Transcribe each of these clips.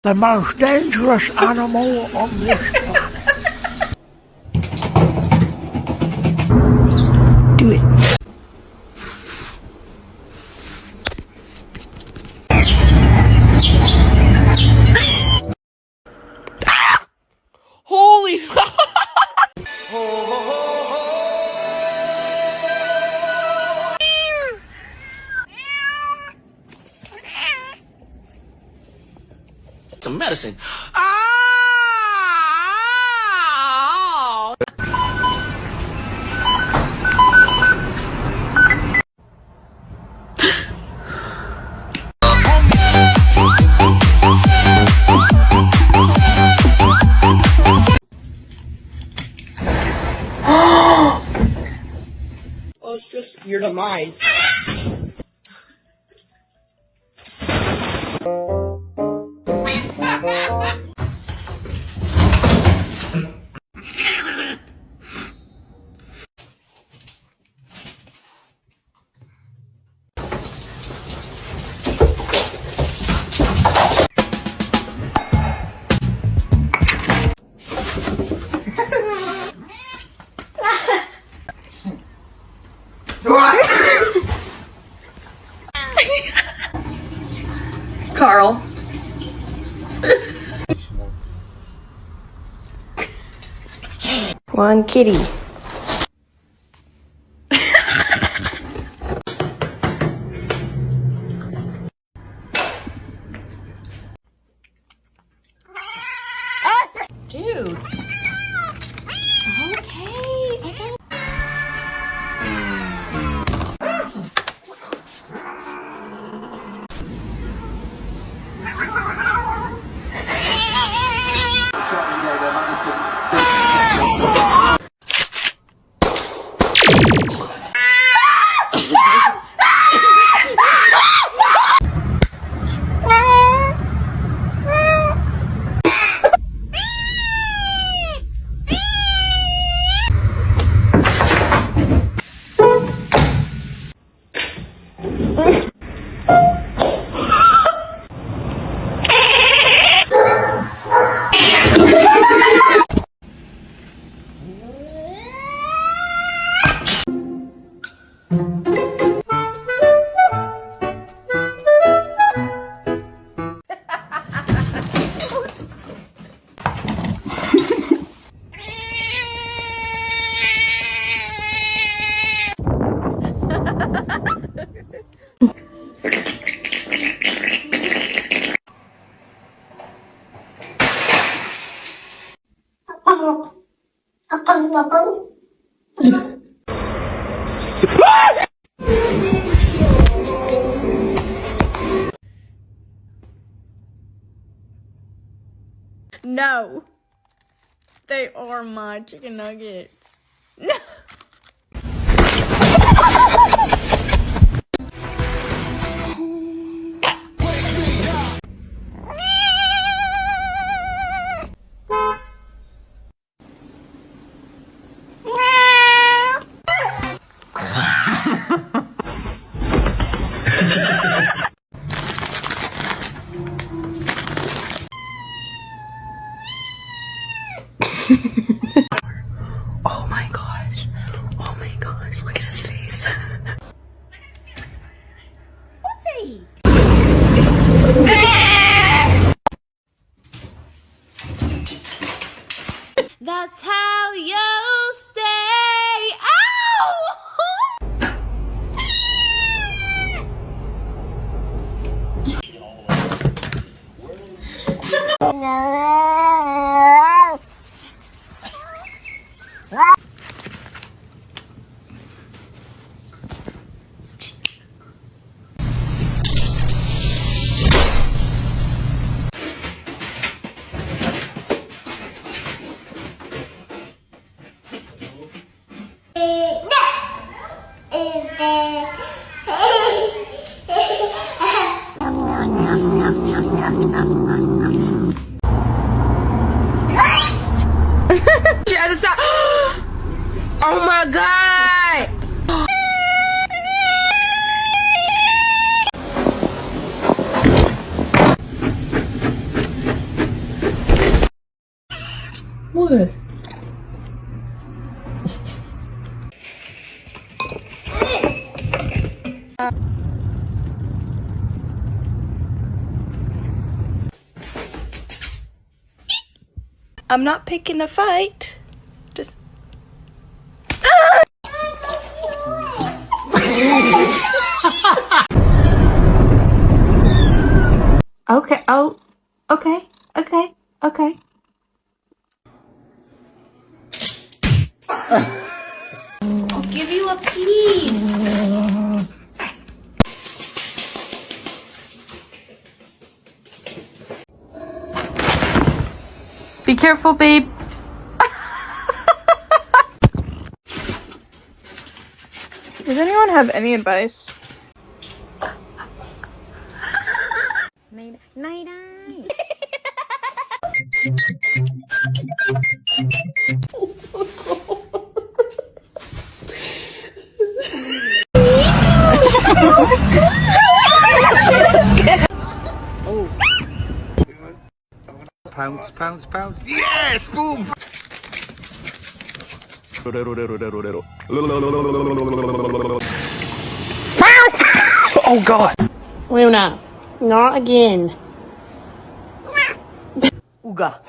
The most dangerous animal on this planet. Do it. Holy some medicine. Well, it's just your demise. Carl. One kitty. Dude. Okay, I got No. They are my chicken nuggets. No. Oh my gosh. Oh my gosh. Look at his face. What's he? That's how you stay. Ow! Oh my god! What? I'm not picking a fight. Just. Okay. Oh. Okay. Okay. Okay. I'll give you a piece. Be careful, babe. Does anyone have any advice? Night. Pounce, pounce, pounce. Yes! Boom! Oh god! Luna, not again. Ooga.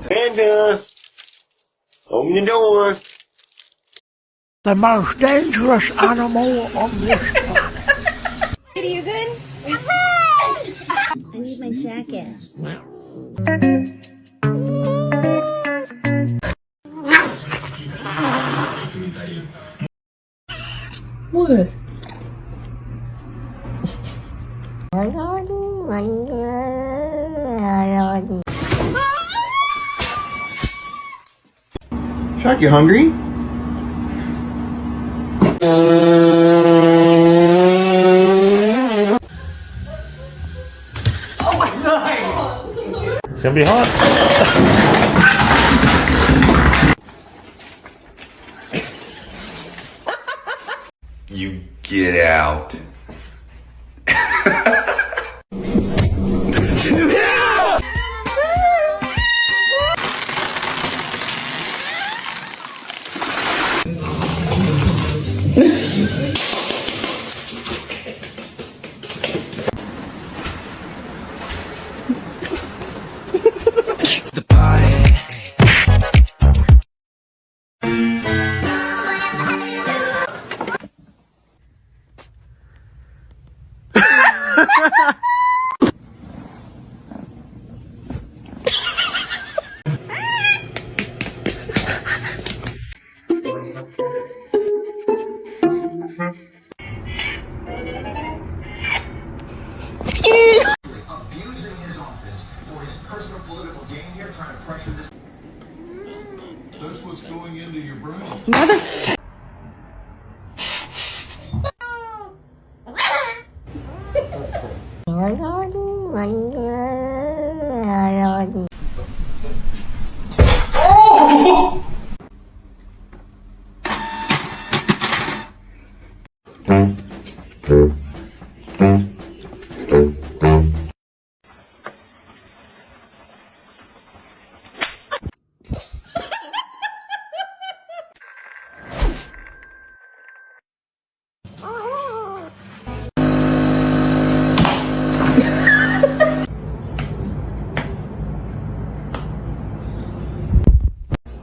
Panda, open the door. The most dangerous animal on this planet. Are you good? I need my jacket. What? Shark, you hungry? It's gonna be hot. You get out. Abusing his office for his personal political gain here, trying to pressure this. That's what's going into your brain.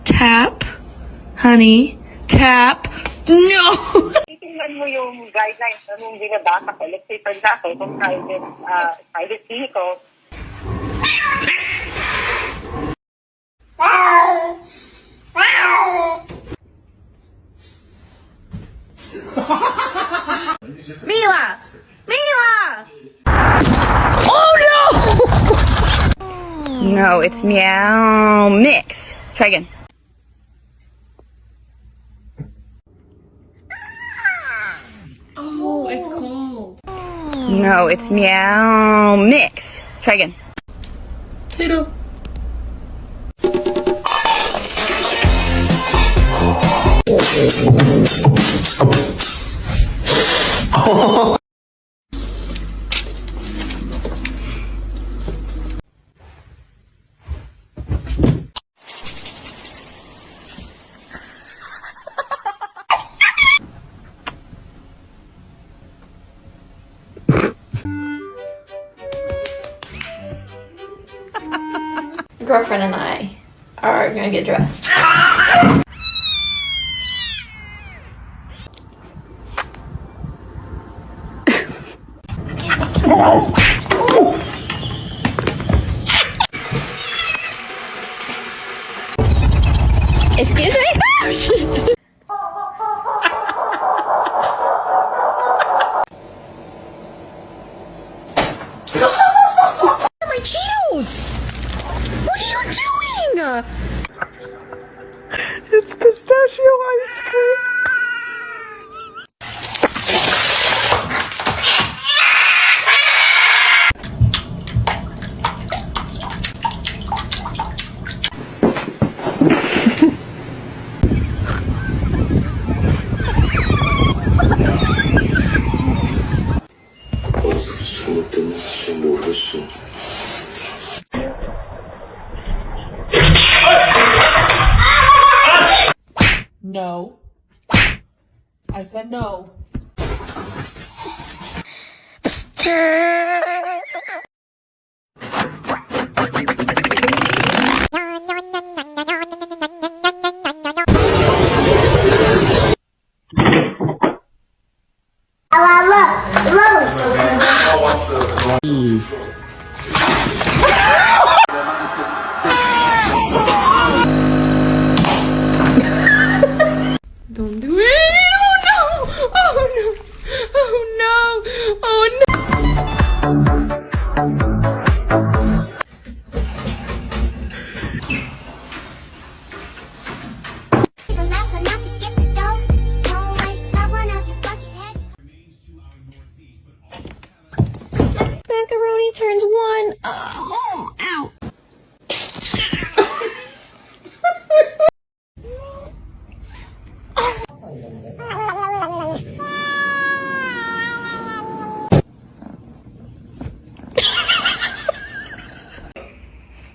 Tap, honey, tap. No! Titingnan mo yung guidelines na nung binabasa ko. Let's say, for example, kung private vehicle. Mila! Mila! Oh no! No, it's meow mix. Try again. Oh, it's cold. No, it's meow mix. Try again. Tato. Girlfriend and I are gonna get dressed. Excuse me? My Cheetos! What are you doing? It's pistachio ice cream. No. I said no. Don't do it! Oh no! Oh no! Oh no! Oh no! Macaroni turns one. Oh, ow.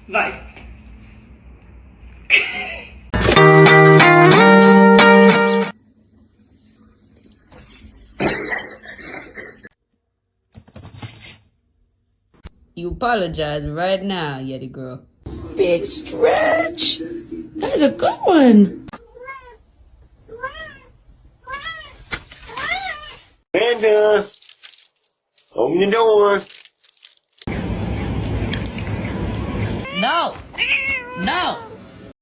Bye. You apologize right now, Yeti girl. Big stretch. That is a good one. Panda, open the door. No! No!